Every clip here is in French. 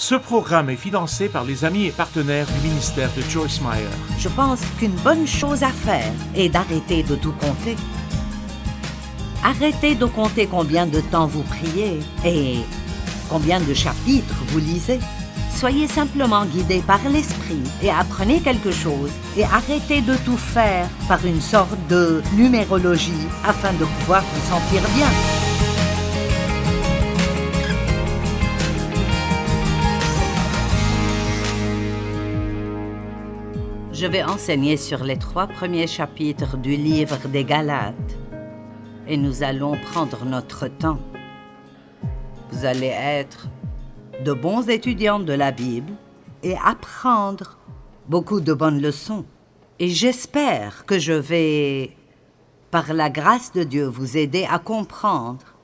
Ce programme est financé par les amis et partenaires du ministère de Joyce Meyer. Je pense qu'une bonne chose à faire est d'arrêter de tout compter. Arrêtez de compter combien de temps vous priez et combien de chapitres vous lisez. Soyez simplement guidés par l'esprit et apprenez quelque chose et arrêtez de tout faire par une sorte de numérologie afin de pouvoir vous sentir bien. Je vais enseigner sur les 3 premiers chapitres du livre des Galates et nous allons prendre notre temps. Vous allez être de bons étudiants de la Bible et apprendre beaucoup de bonnes leçons. Et j'espère que je vais, par la grâce de Dieu, vous aider à comprendre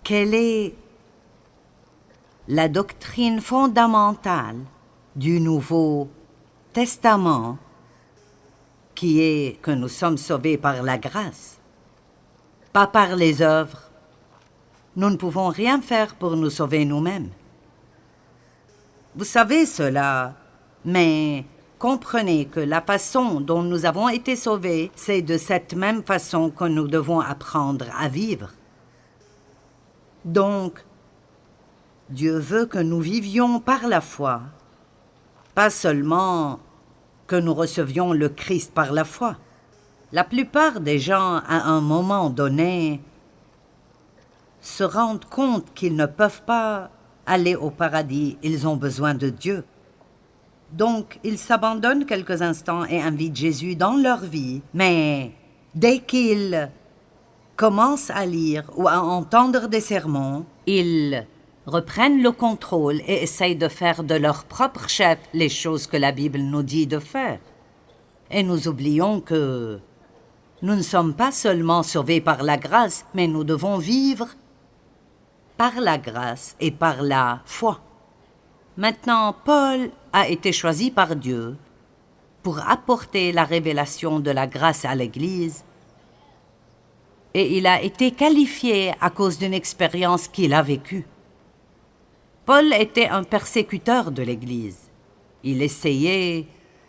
quelle est la doctrine fondamentale du Nouveau Testament, qui est que nous sommes sauvés par la grâce, pas par les œuvres. Nous ne pouvons rien faire pour nous sauver nous-mêmes. Vous savez cela, mais comprenez que la façon dont nous avons été sauvés, c'est de cette même façon que nous devons apprendre à vivre. Donc, Dieu veut que nous vivions par la foi, pas seulement que nous recevions le Christ par la foi. La plupart des gens, à un moment donné, se rendent compte qu'ils ne peuvent pas aller au paradis, ils ont besoin de Dieu. Donc, ils s'abandonnent quelques instants et invitent Jésus dans leur vie, mais dès qu'ils commencent à lire ou à entendre des sermons, ils reprennent le contrôle et essayent de faire de leur propre chef les choses que la Bible nous dit de faire. Et nous oublions que nous ne sommes pas seulement sauvés par la grâce, mais nous devons vivre par la grâce et par la foi. Maintenant, Paul a été choisi par Dieu pour apporter la révélation de la grâce à l'Église et il a été qualifié à cause d'une expérience qu'il a vécue. Paul était un persécuteur de l'Église. Il essayait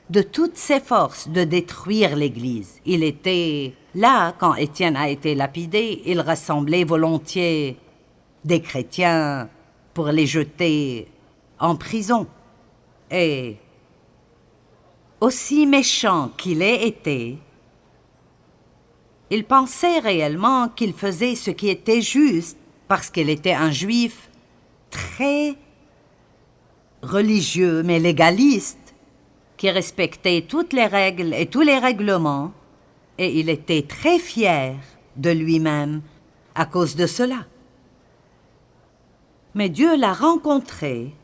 de toutes ses forces de détruire l'Église. Il était là quand Étienne a été lapidé. Il rassemblait volontiers des chrétiens pour les jeter en prison. Et aussi méchant qu'il ait été, il pensait réellement qu'il faisait ce qui était juste parce qu'il était un juif très religieux mais légaliste qui respectait toutes les règles et tous les règlements et il était très fier de lui-même à cause de cela. Mais Dieu l'a rencontré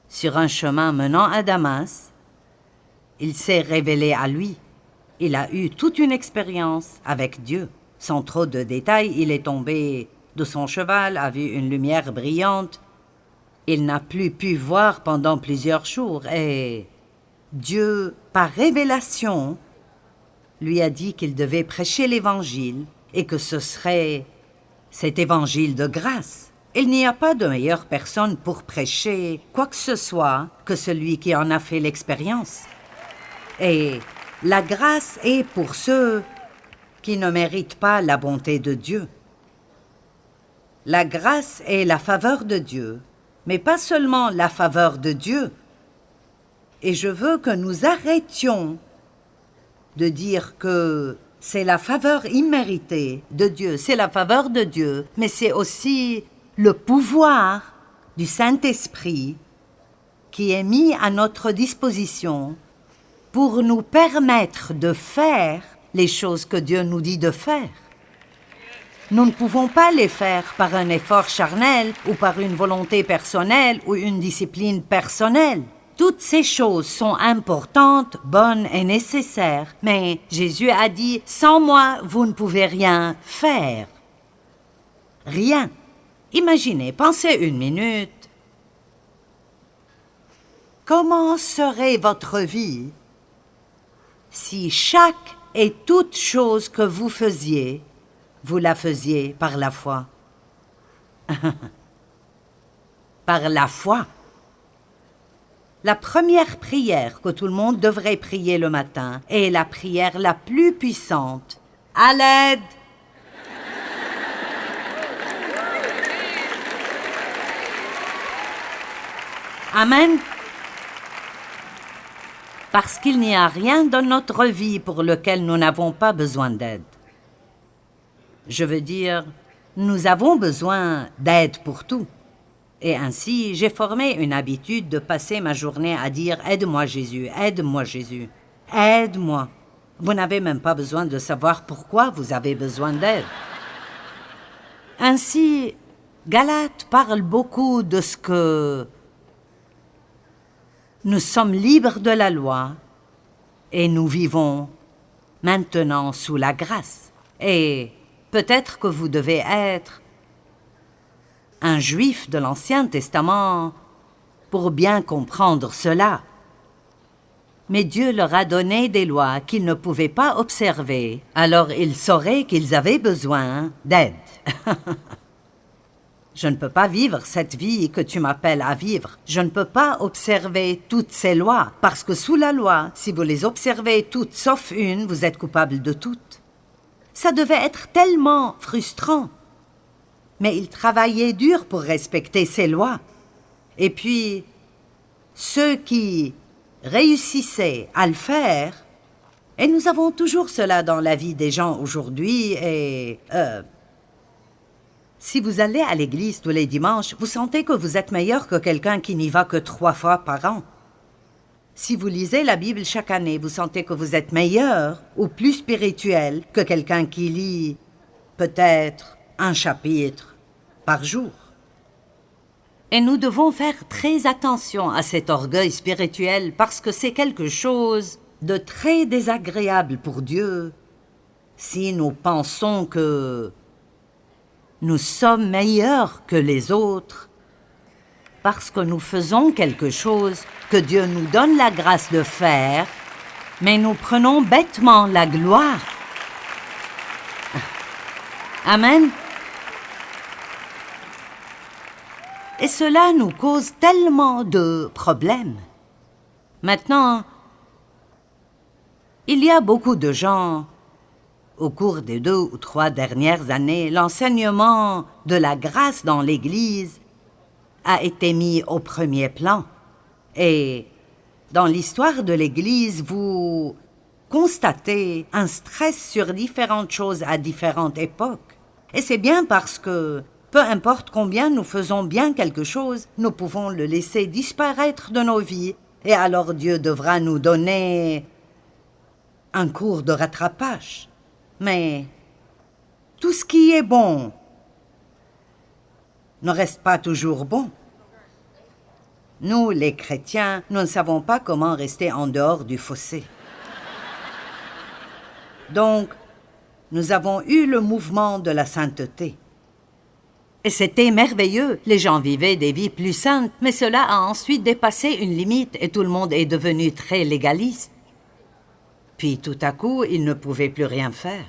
sur un chemin menant à Damas. Il s'est révélé à lui. Il a eu toute une expérience avec Dieu. Sans trop de détails, il est tombé de son cheval, a vu une lumière brillante. Il n'a plus pu voir pendant plusieurs jours et Dieu, par révélation, lui a dit qu'il devait prêcher l'Évangile et que ce serait cet Évangile de grâce. Il n'y a pas de meilleure personne pour prêcher quoi que ce soit que celui qui en a fait l'expérience. Et la grâce est pour ceux qui ne méritent pas la bonté de Dieu. La grâce est la faveur de Dieu, mais pas seulement la faveur de Dieu. Et je veux que nous arrêtions de dire que c'est la faveur imméritée de Dieu, c'est la faveur de Dieu, mais c'est aussi le pouvoir du Saint-Esprit qui est mis à notre disposition pour nous permettre de faire les choses que Dieu nous dit de faire. Nous ne pouvons pas les faire par un effort charnel ou par une volonté personnelle ou une discipline personnelle. Toutes ces choses sont importantes, bonnes et nécessaires, mais Jésus a dit « Sans moi, vous ne pouvez rien faire. » Rien. Imaginez, pensez une minute. Comment serait votre vie si chaque et toute chose que vous faisiez, vous la faisiez par la foi? par la foi. La première prière que tout le monde devrait prier le matin est la prière la plus puissante. À l'aide! Amen. Parce qu'il n'y a rien dans notre vie pour lequel nous n'avons pas besoin d'aide. Je veux dire, nous avons besoin d'aide pour tout. Et ainsi, j'ai formé une habitude de passer ma journée à dire « Aide-moi Jésus, aide-moi Jésus, aide-moi ». Vous n'avez même pas besoin de savoir pourquoi vous avez besoin d'aide. Ainsi, Galates parle beaucoup de ce que nous sommes libres de la loi et nous vivons maintenant sous la grâce. Et peut-être que vous devez être un juif de l'Ancien Testament pour bien comprendre cela. Mais Dieu leur a donné des lois qu'ils ne pouvaient pas observer, alors ils sauraient qu'ils avaient besoin d'aide. Je ne peux pas vivre cette vie que tu m'appelles à vivre. Je ne peux pas observer toutes ces lois, parce que sous la loi, si vous les observez toutes sauf une, vous êtes coupable de toutes. Ça devait être tellement frustrant. Mais ils travaillaient dur pour respecter ces lois. Et puis, ceux qui réussissaient à le faire, et nous avons toujours cela dans la vie des gens aujourd'hui, et si vous allez à l'église tous les dimanches, vous sentez que vous êtes meilleur que quelqu'un qui n'y va que 3 fois par an. Si vous lisez la Bible chaque année, vous sentez que vous êtes meilleur ou plus spirituel que quelqu'un qui lit peut-être un chapitre par jour. Et nous devons faire très attention à cet orgueil spirituel parce que c'est quelque chose de très désagréable pour Dieu si nous pensons que nous sommes meilleurs que les autres parce que nous faisons quelque chose que Dieu nous donne la grâce de faire, mais nous prenons bêtement la gloire. Amen. Et cela nous cause tellement de problèmes. Maintenant, il y a beaucoup de gens. Au cours des 2 ou 3 dernières années, l'enseignement de la grâce dans l'Église a été mis au premier plan. Et dans l'histoire de l'Église, vous constatez un stress sur différentes choses à différentes époques. Et c'est bien parce que, peu importe combien nous faisons bien quelque chose, nous pouvons le laisser disparaître de nos vies. Et alors Dieu devra nous donner un cours de rattrapage. Mais tout ce qui est bon ne reste pas toujours bon. Nous, les chrétiens, nous ne savons pas comment rester en dehors du fossé. Donc, nous avons eu le mouvement de la sainteté. Et c'était merveilleux. Les gens vivaient des vies plus saintes, mais cela a ensuite dépassé une limite et tout le monde est devenu très légaliste. Puis tout à coup, ils ne pouvaient plus rien faire.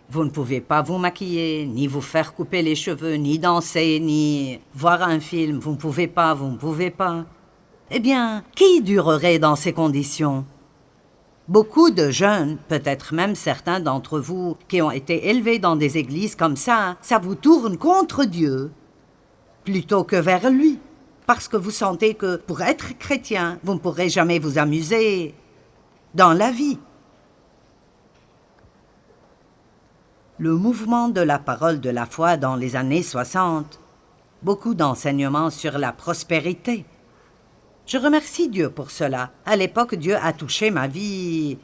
Vous ne pouvez pas vous maquiller, ni vous faire couper les cheveux, ni danser, ni voir un film. Vous ne pouvez pas. Eh bien, qui durerait dans ces conditions? Beaucoup de jeunes, peut-être même certains d'entre vous, qui ont été élevés dans des églises comme ça vous tourne contre Dieu plutôt que vers lui. Parce que vous sentez que pour être chrétien, vous ne pourrez jamais vous amuser dans la vie. Le mouvement de la parole de la foi dans les années 60, beaucoup d'enseignements sur la prospérité. Je remercie Dieu pour cela. À l'époque, Dieu a touché ma vie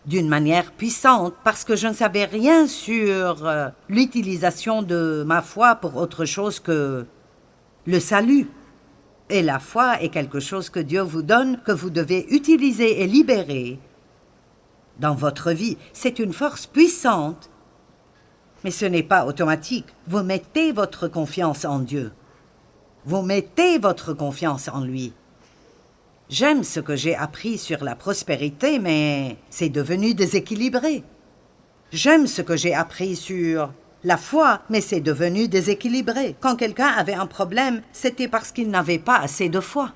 d'une manière puissante parce que je ne savais rien sur l'utilisation de ma foi pour autre chose que le salut. Et la foi est quelque chose que Dieu vous donne, que vous devez utiliser et libérer dans votre vie. C'est une force puissante. Mais ce n'est pas automatique. Vous mettez votre confiance en Dieu. Vous mettez votre confiance en lui. J'aime ce que j'ai appris sur la prospérité, mais c'est devenu déséquilibré. J'aime ce que j'ai appris sur la foi, mais c'est devenu déséquilibré. Quand quelqu'un avait un problème, c'était parce qu'il n'avait pas assez de foi.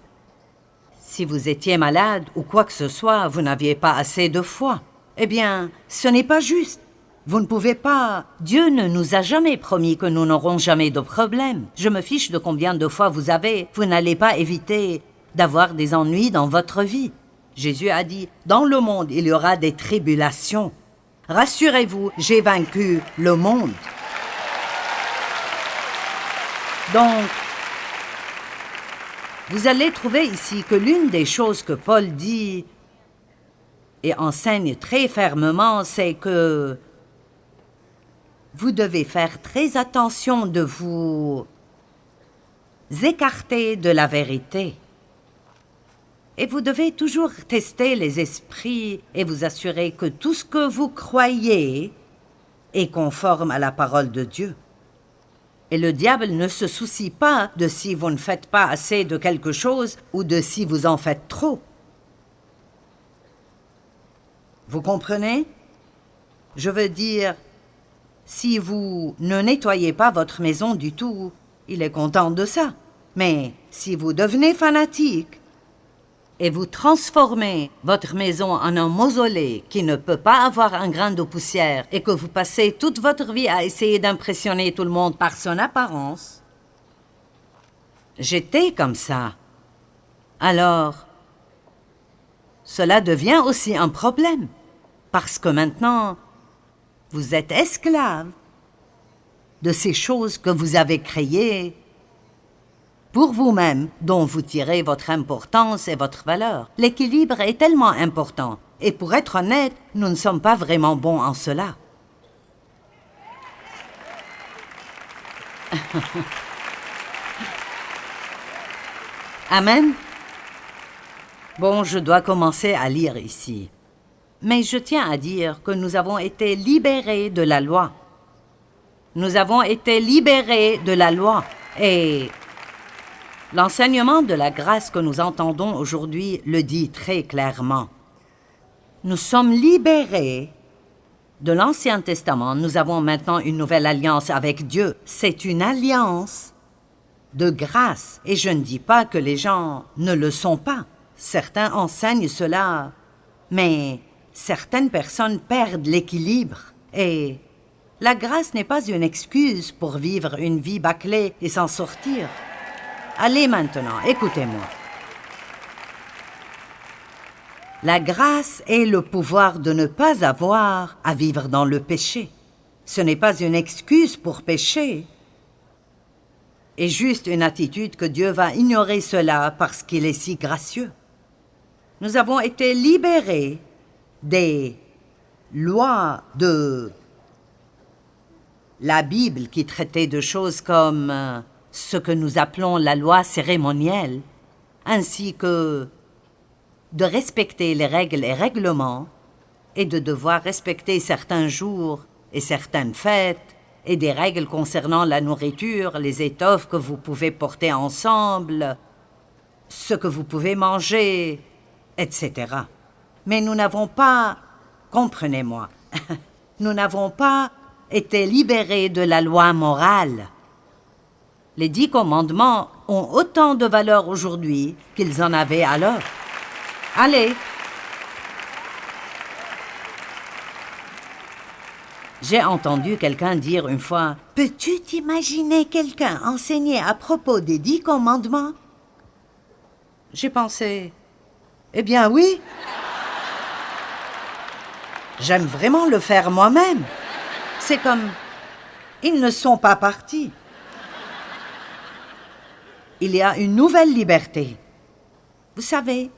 Si vous étiez malade ou quoi que ce soit, vous n'aviez pas assez de foi. Eh bien, ce n'est pas juste. Vous ne pouvez pas... Dieu ne nous a jamais promis que nous n'aurons jamais de problème. Je me fiche de combien de foi vous avez. Vous n'allez pas éviter d'avoir des ennuis dans votre vie. Jésus a dit, « Dans le monde, il y aura des tribulations. Rassurez-vous, j'ai vaincu le monde. » Donc, vous allez trouver ici que l'une des choses que Paul dit et enseigne très fermement, c'est que vous devez faire très attention de vous écarter de la vérité. Et vous devez toujours tester les esprits et vous assurer que tout ce que vous croyez est conforme à la parole de Dieu. Et le diable ne se soucie pas de si vous ne faites pas assez de quelque chose ou de si vous en faites trop. Vous comprenez? Je veux dire, si vous ne nettoyez pas votre maison du tout, il est content de ça. Mais si vous devenez fanatique et vous transformez votre maison en un mausolée qui ne peut pas avoir un grain de poussière et que vous passez toute votre vie à essayer d'impressionner tout le monde par son apparence, j'étais comme ça. Alors, cela devient aussi un problème, parce que maintenant, vous êtes esclave de ces choses que vous avez créées pour vous-même, dont vous tirez votre importance et votre valeur. L'équilibre est tellement important. Et pour être honnête, nous ne sommes pas vraiment bons en cela. Amen. Bon, je dois commencer à lire ici. Mais je tiens à dire que nous avons été libérés de la loi. Nous avons été libérés de la loi. Et l'enseignement de la grâce que nous entendons aujourd'hui le dit très clairement. Nous sommes libérés de l'Ancien Testament. Nous avons maintenant une nouvelle alliance avec Dieu. C'est une alliance de grâce. Et je ne dis pas que les gens ne le sont pas. Certains enseignent cela, mais certaines personnes perdent l'équilibre. Et la grâce n'est pas une excuse pour vivre une vie bâclée et s'en sortir. Allez maintenant, écoutez-moi. La grâce est le pouvoir de ne pas avoir à vivre dans le péché. Ce n'est pas une excuse pour pécher, et juste une attitude que Dieu va ignorer cela parce qu'il est si gracieux. Nous avons été libérés des lois de la Bible qui traitait de choses comme ce que nous appelons la loi cérémonielle, ainsi que de respecter les règles et règlements et de devoir respecter certains jours et certaines fêtes et des règles concernant la nourriture, les étoffes que vous pouvez porter ensemble, ce que vous pouvez manger, etc. Mais nous n'avons pas, comprenez-moi, nous n'avons pas été libérés de la loi morale. Les 10 commandements ont autant de valeur aujourd'hui qu'ils en avaient alors. Allez! J'ai entendu quelqu'un dire une fois, « Peux-tu t'imaginer quelqu'un enseigner à propos des 10 commandements? » J'ai pensé, eh bien oui. J'aime vraiment le faire moi-même. C'est comme, ils ne sont pas partis. Il y a une nouvelle liberté. Vous savez,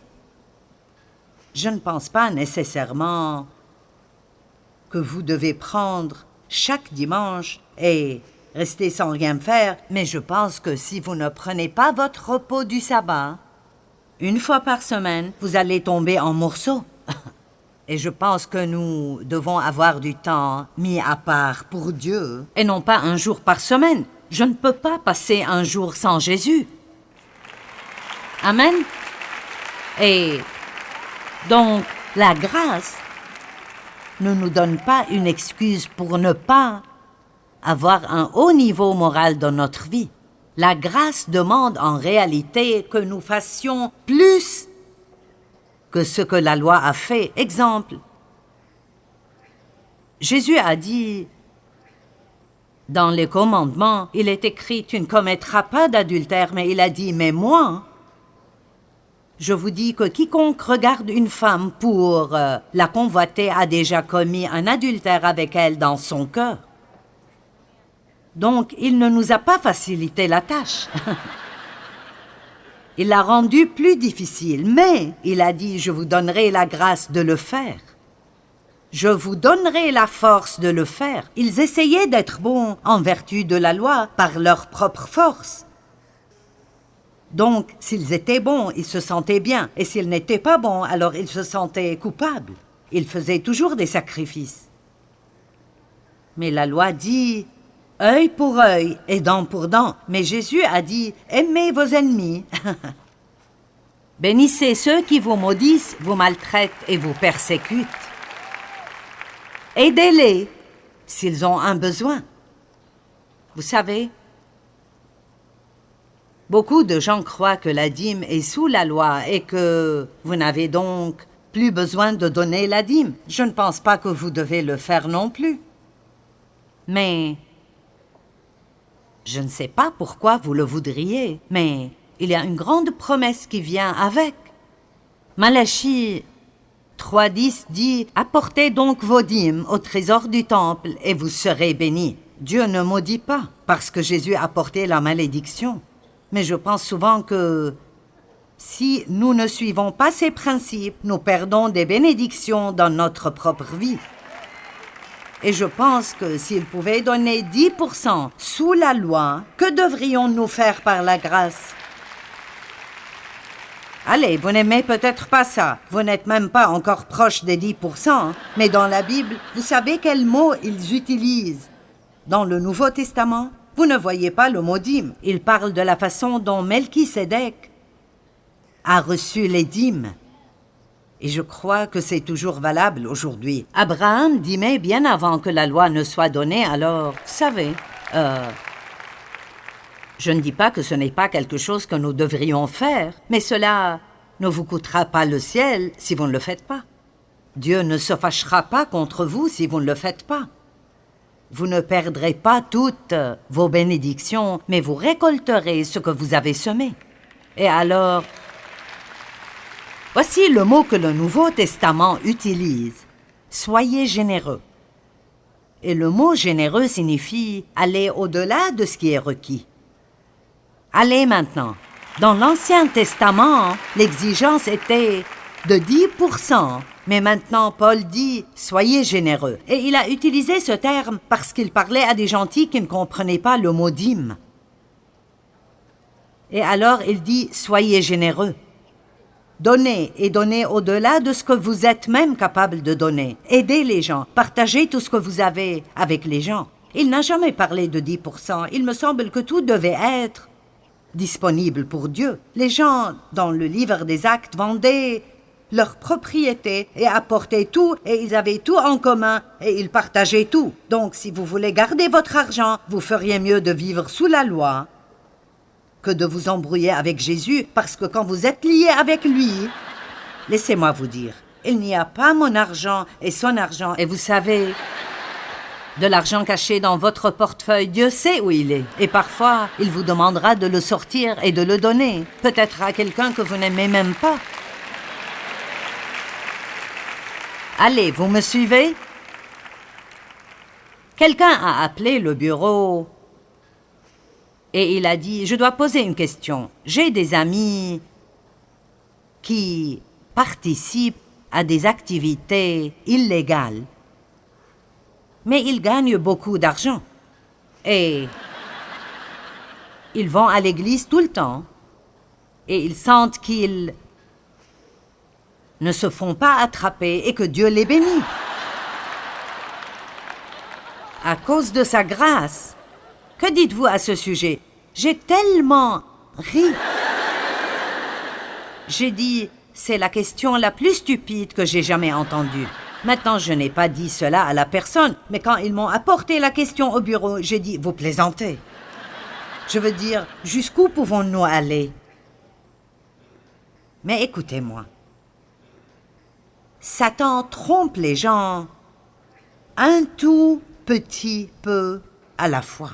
je ne pense pas nécessairement que vous devez prendre chaque dimanche et rester sans rien faire, mais je pense que si vous ne prenez pas votre repos du sabbat, une fois par semaine, vous allez tomber en morceaux. Et je pense que nous devons avoir du temps mis à part pour Dieu, et non pas un jour par semaine. Je ne peux pas passer un jour sans Jésus. Amen. Et donc, la grâce ne nous donne pas une excuse pour ne pas avoir un haut niveau moral dans notre vie. La grâce demande en réalité que nous fassions plus que ce que la loi a fait. Exemple, Jésus a dit, dans les commandements, il est écrit « Tu ne commettras pas d'adultère », mais il a dit « Mais moi, je vous dis que quiconque regarde une femme pour la convoiter a déjà commis un adultère avec elle dans son cœur. » Donc, il ne nous a pas facilité la tâche. Il l'a rendu plus difficile, mais il a dit « Je vous donnerai la grâce de le faire. Je vous donnerai la force de le faire. » Ils essayaient d'être bons en vertu de la loi par leur propre force. Donc, s'ils étaient bons, ils se sentaient bien. Et s'ils n'étaient pas bons, alors ils se sentaient coupables. Ils faisaient toujours des sacrifices. Mais la loi dit « œil pour œil et dent pour dent ». Mais Jésus a dit « aimez vos ennemis ». Bénissez ceux qui vous maudissent, vous maltraitent et vous persécutent. Aidez-les s'ils ont un besoin. Vous savez, beaucoup de gens croient que la dîme est sous la loi et que vous n'avez donc plus besoin de donner la dîme. Je ne pense pas que vous devez le faire non plus. Mais je ne sais pas pourquoi vous le voudriez, mais il y a une grande promesse qui vient avec. Malachie 3.10 dit « Apportez donc vos dîmes au trésor du temple et vous serez bénis. » Dieu ne maudit pas parce que Jésus a porté la malédiction. Mais je pense souvent que si nous ne suivons pas ces principes, nous perdons des bénédictions dans notre propre vie. Et je pense que s'il pouvait donner 10% sous la loi, que devrions-nous faire par la grâce? Allez, vous n'aimez peut-être pas ça. Vous n'êtes même pas encore proche des 10%. Mais dans la Bible, vous savez quels mots ils utilisent? Dans le Nouveau Testament, vous ne voyez pas le mot dîme. Il parle de la façon dont Melchisédek a reçu les dîmes. Et je crois que c'est toujours valable aujourd'hui. Abraham dîmait bien avant que la loi ne soit donnée, alors, vous savez, je ne dis pas que ce n'est pas quelque chose que nous devrions faire, mais cela ne vous coûtera pas le ciel si vous ne le faites pas. Dieu ne se fâchera pas contre vous si vous ne le faites pas. Vous ne perdrez pas toutes vos bénédictions, mais vous récolterez ce que vous avez semé. Et alors, voici le mot que le Nouveau Testament utilise. Soyez généreux. Et le mot généreux signifie aller au-delà de ce qui est requis. Allez maintenant. Dans l'Ancien Testament, l'exigence était de 10%. Mais maintenant, Paul dit « soyez généreux ». Et il a utilisé ce terme parce qu'il parlait à des gentils qui ne comprenaient pas le mot dîme. Et alors, il dit « soyez généreux ». Donnez et donnez au-delà de ce que vous êtes même capable de donner. Aidez les gens, partagez tout ce que vous avez avec les gens. Il n'a jamais parlé de 10%. Il me semble que tout devait être disponible pour Dieu. Les gens, dans le livre des Actes, vendaient leur propriété et apportaient tout, et ils avaient tout en commun, et ils partageaient tout. Donc, si vous voulez garder votre argent, vous feriez mieux de vivre sous la loi que de vous embrouiller avec Jésus, parce que quand vous êtes lié avec lui, laissez-moi vous dire, il n'y a pas mon argent et son argent, et vous savez, de l'argent caché dans votre portefeuille, Dieu sait où il est. Et parfois, il vous demandera de le sortir et de le donner, peut-être à quelqu'un que vous n'aimez même pas. Allez, vous me suivez? Quelqu'un a appelé le bureau et il a dit « Je dois poser une question. J'ai des amis qui participent à des activités illégales, mais ils gagnent beaucoup d'argent. Et ils vont à l'église tout le temps et ils sentent qu'ils ne se font pas attraper et que Dieu les bénit. À cause de sa grâce. Que dites-vous à ce sujet? J'ai tellement ri. J'ai dit, c'est la question la plus stupide que j'ai jamais entendue. Maintenant, je n'ai pas dit cela à la personne, mais quand ils m'ont apporté la question au bureau, j'ai dit « Vous plaisantez ». Je veux dire, jusqu'où pouvons-nous aller? Mais écoutez-moi. Satan trompe les gens un tout petit peu à la fois.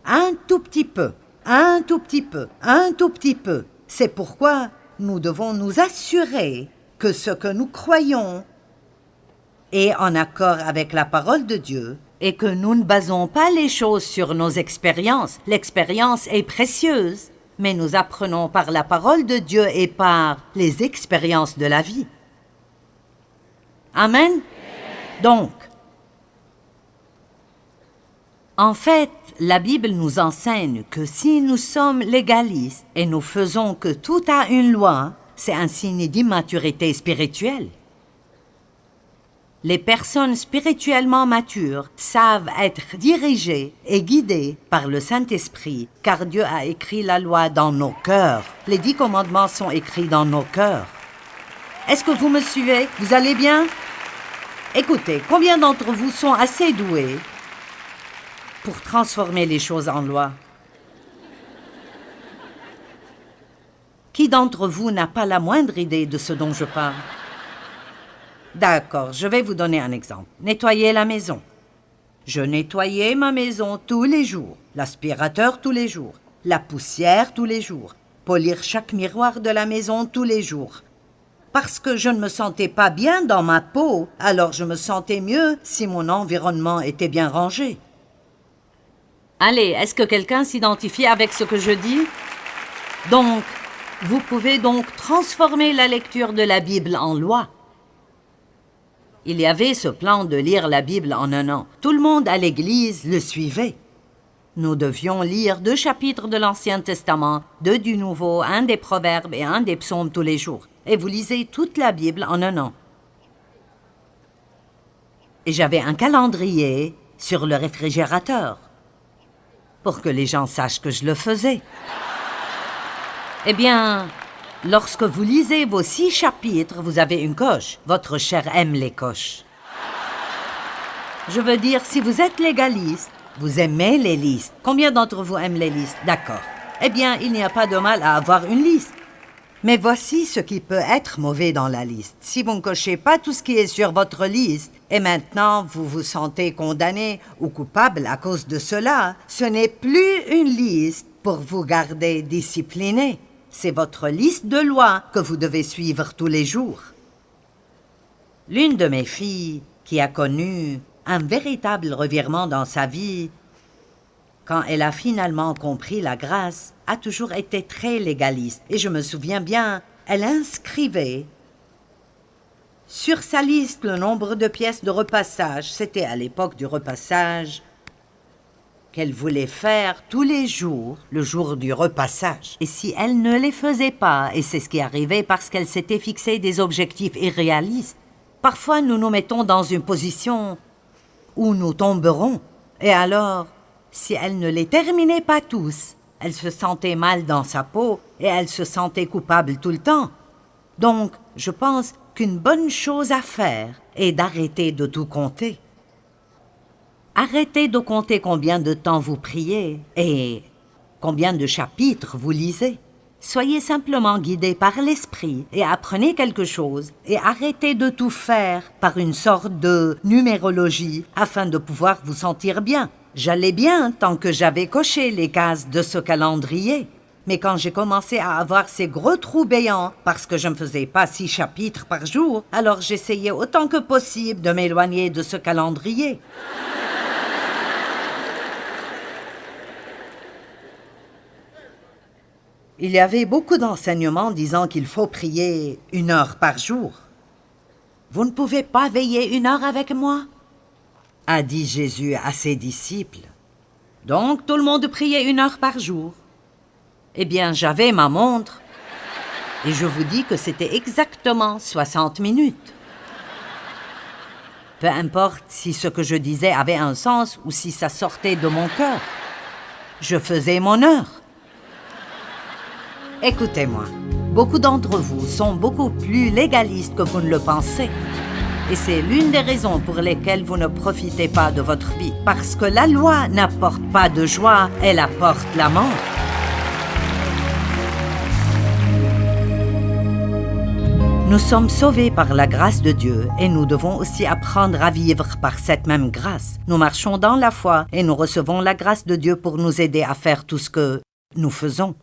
Un tout petit peu, un tout petit peu, un tout petit peu. C'est pourquoi nous devons nous assurer que ce que nous croyons est en accord avec la parole de Dieu et que nous ne basons pas les choses sur nos expériences. L'expérience est précieuse, mais nous apprenons par la parole de Dieu et par les expériences de la vie. Amen. Donc, en fait, la Bible nous enseigne que si nous sommes légalistes et nous faisons que tout a une loi, c'est un signe d'immaturité spirituelle. Les personnes spirituellement matures savent être dirigées et guidées par le Saint-Esprit, car Dieu a écrit la loi dans nos cœurs. Les 10 commandements sont écrits dans nos cœurs. Est-ce que vous me suivez? Vous allez bien? Écoutez, combien d'entre vous sont assez doués pour transformer les choses en loi? Qui d'entre vous n'a pas la moindre idée de ce dont je parle? D'accord, je vais vous donner un exemple. Nettoyer la maison. Je nettoyais ma maison tous les jours, l'aspirateur tous les jours, la poussière tous les jours, polir chaque miroir de la maison tous les jours. Parce que je ne me sentais pas bien dans ma peau, alors je me sentais mieux si mon environnement était bien rangé. Allez, est-ce que quelqu'un s'identifie avec ce que je dis? Donc, vous pouvez donc transformer la lecture de la Bible en loi. Il y avait ce plan de lire la Bible en un an. Tout le monde à l'église le suivait. Nous devions lire 2 chapitres de l'Ancien Testament, 2 du Nouveau, 1 des Proverbes et 1 des Psaumes tous les jours. Et vous lisez toute la Bible en un an. Et j'avais un calendrier sur le réfrigérateur pour que les gens sachent que je le faisais. Eh bien, lorsque vous lisez vos 6 chapitres, vous avez une coche. Votre chair aime les coches. Je veux dire, si vous êtes légaliste, vous aimez les listes. Combien d'entre vous aiment les listes? D'accord. Eh bien, il n'y a pas de mal à avoir une liste. Mais voici ce qui peut être mauvais dans la liste. Si vous ne cochez pas tout ce qui est sur votre liste, et maintenant vous vous sentez condamné ou coupable à cause de cela, ce n'est plus une liste pour vous garder discipliné. C'est votre liste de lois que vous devez suivre tous les jours. L'une de mes filles, qui a connu un véritable revirement dans sa vie, quand elle a finalement compris la grâce, a toujours été très légaliste. Et je me souviens bien, elle inscrivait sur sa liste le nombre de pièces de repassage. C'était à l'époque du repassage qu'elle voulait faire tous les jours, le jour du repassage. Et si elle ne les faisait pas, et c'est ce qui arrivait parce qu'elle s'était fixé des objectifs irréalistes, parfois nous nous mettons dans une position où nous tomberons. Et alors, si elle ne les terminait pas tous, elle se sentait mal dans sa peau et elle se sentait coupable tout le temps. Donc, je pense qu'une bonne chose à faire est d'arrêter de tout compter. Arrêtez de compter combien de temps vous priez et combien de chapitres vous lisez. Soyez simplement guidés par l'esprit et apprenez quelque chose et arrêtez de tout faire par une sorte de numérologie afin de pouvoir vous sentir bien. J'allais bien tant que j'avais coché les cases de ce calendrier. Mais quand j'ai commencé à avoir ces gros trous béants parce que je ne faisais pas 6 chapitres par jour, alors j'essayais autant que possible de m'éloigner de ce calendrier. Il y avait beaucoup d'enseignements disant qu'il faut prier 1 heure par jour. « Vous ne pouvez pas veiller 1 heure avec moi ?» a dit Jésus à ses disciples. Donc tout le monde priait 1 heure par jour. Eh bien, j'avais ma montre et je vous dis que c'était exactement 60 minutes. Peu importe si ce que je disais avait un sens ou si ça sortait de mon cœur. Je faisais mon heure. Écoutez-moi, beaucoup d'entre vous sont beaucoup plus légalistes que vous ne le pensez. Et c'est l'une des raisons pour lesquelles vous ne profitez pas de votre vie. Parce que la loi n'apporte pas de joie, elle apporte la mort. Nous sommes sauvés par la grâce de Dieu et nous devons aussi apprendre à vivre par cette même grâce. Nous marchons dans la foi et nous recevons la grâce de Dieu pour nous aider à faire tout ce que nous faisons.